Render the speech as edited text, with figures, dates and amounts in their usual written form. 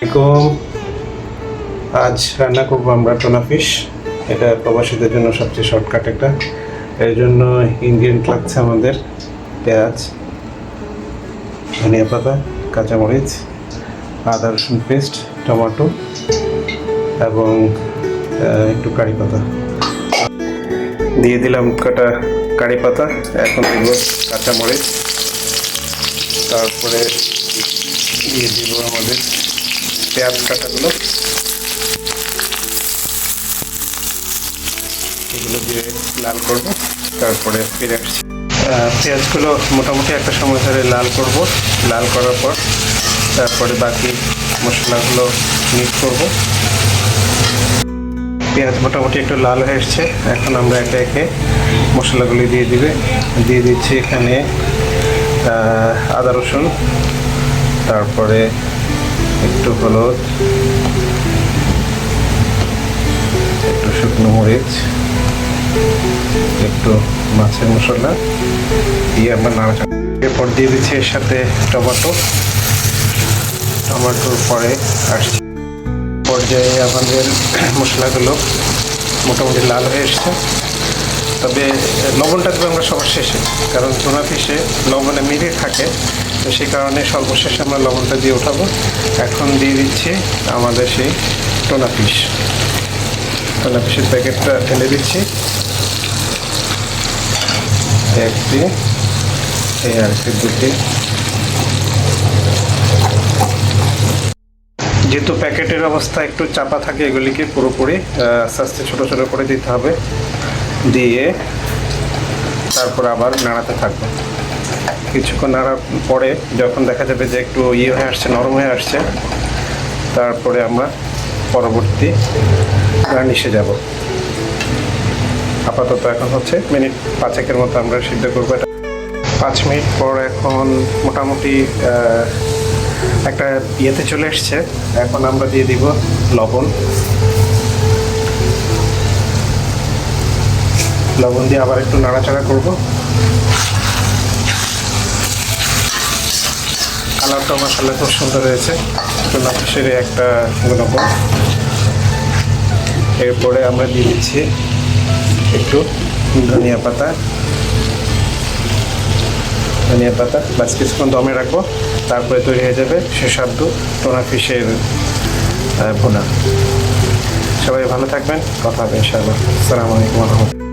আসসালামাইকুম। আজ রান্না করবো আমরা টোনা ফিশ। এটা প্রবাসীদের জন্য সবচেয়ে শর্টকাট একটা। এর জন্য ইনগ্রিডিয়েন্ট লাগছে আমাদের পেঁয়াজ, ধনিয়া পাতা, কাঁচামরিচ, আদা রসুন পেস্ট, টমেটো এবং একটু কারি পাতা। দিয়ে দিলাম কাটা কারি পাতা। এখন দিব কাঁচামরিচ, তারপরে দিয়ে দিব আমাদের পেঁয়াজ কাটাগুলো। এগুলো দিয়ে লাল করব, তারপরে ফিরে আসছি। পেঁয়াজগুলো মোটামুটি একটা সময় ধরে লাল করব। লাল করার পর তারপরে বাকি মশলাগুলো মিক্স করব। পেঁয়াজ মোটামুটি একটু লাল হয়ে এসছে। এখন আমরা একে একে মশলাগুলি দিয়ে দিচ্ছি এখানে আদা রসুন, তারপরে একটু হলুদ, একটু শুকনো মরিচ, একটু মাছের মশলা দিয়ে আমরা নাড়াচাড়া। এরপর দিয়ে দিচ্ছি এর সাথে টমেটোর পরে আসছে পর্যায়ে আমাদের মশলাগুলো মোটামুটি লাল হয়ে এসছে। তবে লবণটা দেবো আমরা সবার শেষে, কারণ টোনা ফিশে লবণে মিলিয়ে থাকে, তো সেই কারণে সর্বশেষে আমরা লবণটা দিয়ে উঠাবো। এখন দিয়ে দিচ্ছি আমাদের সেই টোনা ফিশের প্যাকেটটা ঢেলে দিচ্ছি। একটি এই আরেকটি দুটি। যেহেতু প্যাকেটের অবস্থা একটু চাপা থাকে, এগুলিকে পুরোপুরি আস্তে আস্তে ছোটো ছোটো করে দিতে হবে। দিয়ে তারপর আবার নাড়াতে থাকবে। কিছুক্ষণ নাড়ার পরে যখন দেখা যাবে যে একটু হয়ে আসছে, নরম হয়ে আসছে, তারপরে আমরা পরবর্তী গার্নিশে যাব। আপাতত এখন হচ্ছে মিনিট 5 মতো আমরা সিদ্ধ করবো এটা। 5 মিনিট পর এখন মোটামুটি একটা ইয়েতে চলে এসছে। এখন আমরা দিয়ে দিব লবণ দিয়ে আবার একটু নাড়াচাড়া করব। কালারটা মাশাআল্লাহ খুব সুন্দর হয়েছে, টোনা ফিশের একটা গুণাগুণ। এরপরে আমরা দিয়ে দিচ্ছি একটু ধনিয়া পাতা। বাস কিছুক্ষণ দমে রাখবো, তারপরে তৈরি হয়ে যাবে সুস্বাদু টোনা ফিশের ভুনা। সবাই ভালো থাকবেন, কথা হবে ইনশাআল্লাহ। আসসালামু আলাইকুম ওয়া রাহমাতুল্লাহ।